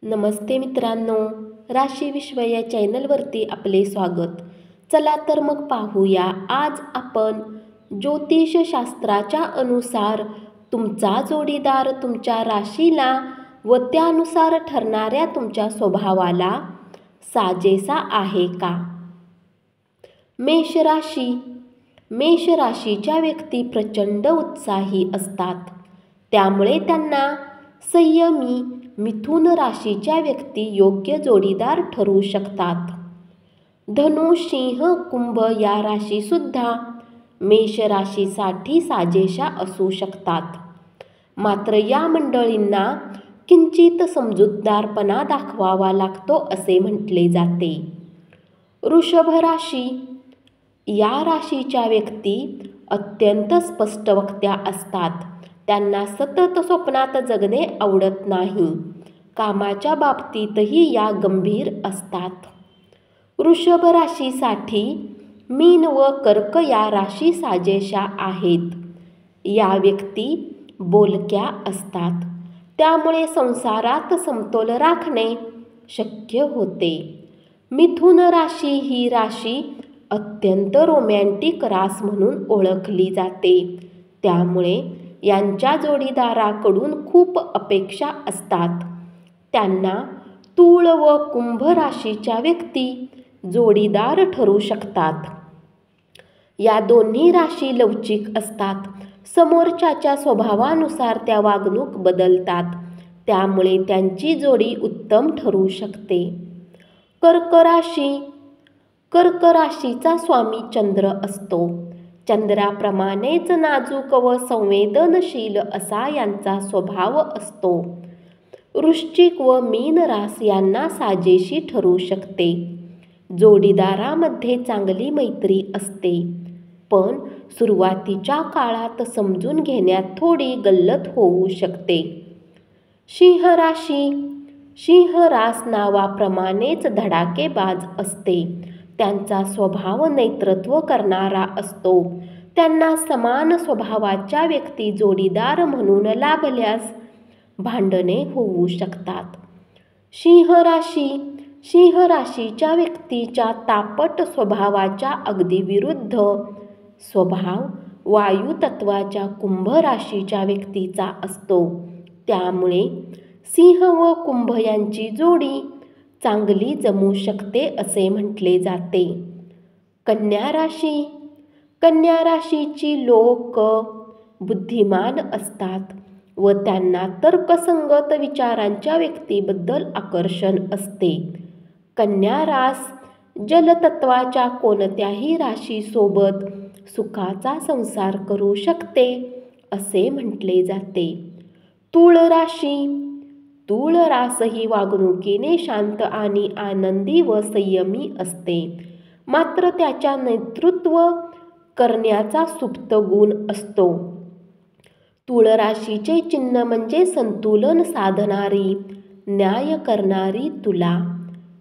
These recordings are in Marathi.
नमस्ते मित्रांनो, राशी विश्व या चॅनलवरती आपले स्वागत. चला तर मग पाहूया. आज आपण ज्योतिषशास्त्राच्या अनुसार तुमचा जोडीदार तुमच्या राशीला व त्यानुसार ठरणाऱ्या तुमच्या स्वभावाला साजेसा आहे का? मेष राशी. मेष राशीच्या व्यक्ती प्रचंड उत्साही असतात, त्यामुळे त्यांना संयमी मिथुन राशीच्या व्यक्ती योग्य जोडीदार ठरू शकतात. धनु, सिंह, कुंभ या राशीसुद्धा मेष राशीसाठी साजेशा असू शकतात. मात्र या मंडळींना किंचित समजूतदारपणा दाखवावा लागतो असे म्हटले जाते. वृषभ राशी. या राशीच्या व्यक्ती अत्यंत स्पष्टवक्त्या असतात. त्यांना सतत स्वप्नात जगणे आवडत नाही. कामाच्या बाबतीतही या गंभीर असतात. वृषभ राशीसाठी मीन व कर्क या राशी साजेशा आहेत. या व्यक्ती बोलक्या असतात, त्यामुळे संसारात समतोल राखणे शक्य होते. मिथुन राशी ही राशी अत्यंत रोमॅन्टिक रास म्हणून ओळखली जाते, त्यामुळे यांच्या जोडीदाराकडून खूप अपेक्षा असतात. त्यांना तूळ व कुंभ राशीच्या व्यक्ती जोडीदार ठरू शकतात. या दोन्ही राशी लवचिक असतात. समोरच्याच्या स्वभावानुसार त्या वागणूक बदलतात, त्यामुळे त्यांची जोडी उत्तम ठरू शकते. कर्क राशी. कर्क राशीचा स्वामी चंद्र असतो. चंद्राप्रमाणेच नाजूक व संवेदनशील असा यांचा स्वभाव असतो. वृश्चिक व मीन रास यांना साजेशी ठरू शकते. जोडीदारामध्ये चांगली मैत्री असते, पण सुरुवातीच्या काळात समजून घेण्यात थोडी गल्लत होऊ शकते. सिंह राशी. सिंह रास नावाप्रमाणेच धडाकेबाज असते. त्यांचा स्वभाव नेतृत्व करणारा असतो. त्यांना समान स्वभावाच्या व्यक्ती जोडीदार म्हणून लाभल्यास भांडणे होऊ शकतात. सिंह राशी. सिंह राशीच्या व्यक्तीच्या तापट स्वभावाच्या अगदी विरुद्ध स्वभाव वायू तत्वाच्या कुंभ राशीच्या व्यक्तीचा असतो, त्यामुळे सिंह व कुंभ यांची जोडी चांगली जमू शकते असे म्हटले जाते. कन्या राशी. कन्या राशीची लोक बुद्धिमान असतात व त्यांना तर्कसंगत विचारांच्या व्यक्तीबद्दल आकर्षण असते. कन्या रास जलतत्वाच्या कोणत्याही राशीसोबत सुखाचा संसार करू शकते असे म्हटले जाते. तूळ राशी. तूळ रास ही वागणुकीने शांत आणि आनंदी व संयमी असते, मात्र त्याच्या नेतृत्व करण्याचा सुप्त गुण असतो. तूळ राशीचे चिन्ह म्हणजे संतुलन साधणारी, न्याय करणारी तुला.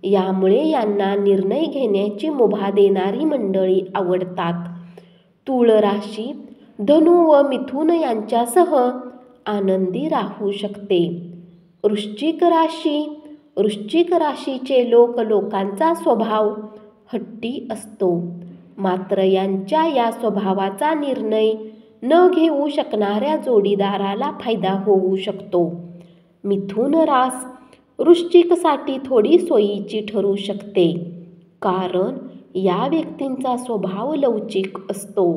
यामुळे यांना निर्णय घेण्याची मुभा देणारी मंडळी आवडतात. तूळ राशी धनु व मिथुन यांच्यासह आनंदी राहू शकते. वृश्चिक राशी. वृश्चिक राशीचे लोकांचा स्वभाव हट्टी असतो, मात्र यांच्या या स्वभावाचा निर्णय न घेऊ शकणाऱ्या जोडीदाराला फायदा होऊ शकतो. मिथुन रास वृश्चिकसाठी थोडी सोयीची ठरू शकते, कारण या व्यक्तींचा स्वभाव लवचिक असतो,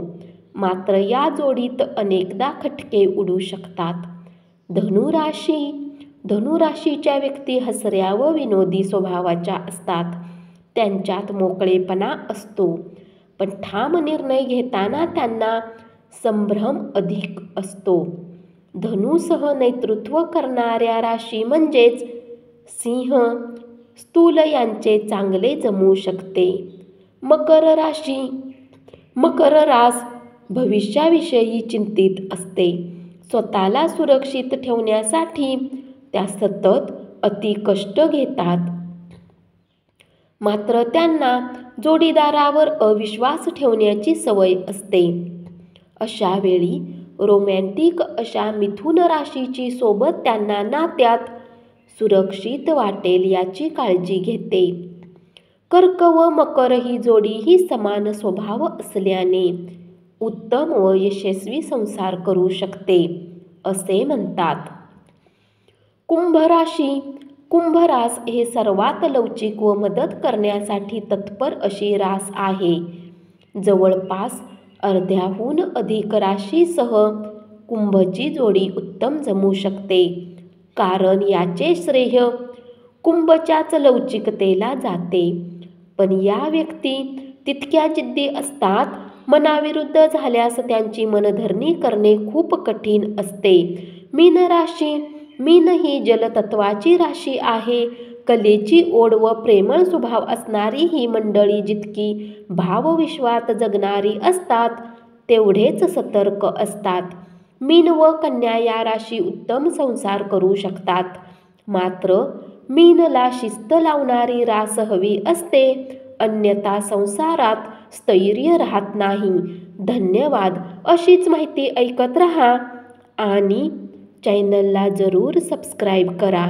मात्र या जोडीत अनेकदा खटके उडू शकतात. धनु राशी. धनु राशीच्या व्यक्ती हसऱ्या व विनोदी स्वभावाच्या असतात. त्यांच्यात मोकळेपणा असतो, पण ठाम निर्णय घेताना त्यांना संभ्रम अधिक असतो. धनुसह नेतृत्व करणाऱ्या राशी म्हणजेच सिंह, स्थूल यांचे चांगले जमू शकते. मकर राशी. मकर रास भविष्याविषयी चिंतित असते. स्वतःला सुरक्षित ठेवण्यासाठी त्या सतत अति कष्ट घेतात, मात्र त्यांना जोडीदारावर अविश्वास ठेवण्याची सवय असते. अशा वेळी रोमॅन्टिक अशा मिथुन राशीची सोबत त्यांना नात्यात सुरक्षित वाटेल याची काळजी घेते. कर्क व मकर ही जोडी ही समान स्वभाव असल्याने उत्तम व यशस्वी संसार करू शकते असे म्हणतात. कुंभ राशी. कुंभ रास हे सर्वात लवचिक व मदत करण्यासाठी तत्पर अशी रास आहे. जवळपास अर्ध्याहून अधिक राशीसह कुंभची जोडी उत्तम जमू शकते, कारण याचे श्रेय कुंभच्याच लवचिकतेला जाते. पण या व्यक्ती तितक्या जिद्दी असतात, मनाविरुद्ध झाल्यास त्यांची मनधरणी करणे खूप कठीण असते. मीन राशी. मीन ही जलतत्वाची राशी आहे. कलेची ओढ व प्रेमळ स्वभाव असणारी ही मंडळी जितकी भावविश्वात जगणारी असतात, तेवढेच सतर्क असतात. मीन व कन्या या राशी उत्तम संसार करू शकतात. मात्र मीनला शिस्त लावणारी रास हवी असते, अन्यथा संसारात स्थैर्य राहत नाही. धन्यवाद. अशीच माहिती ऐकत रहा आणि चॅनलला जरूर सबस्क्राईब करा.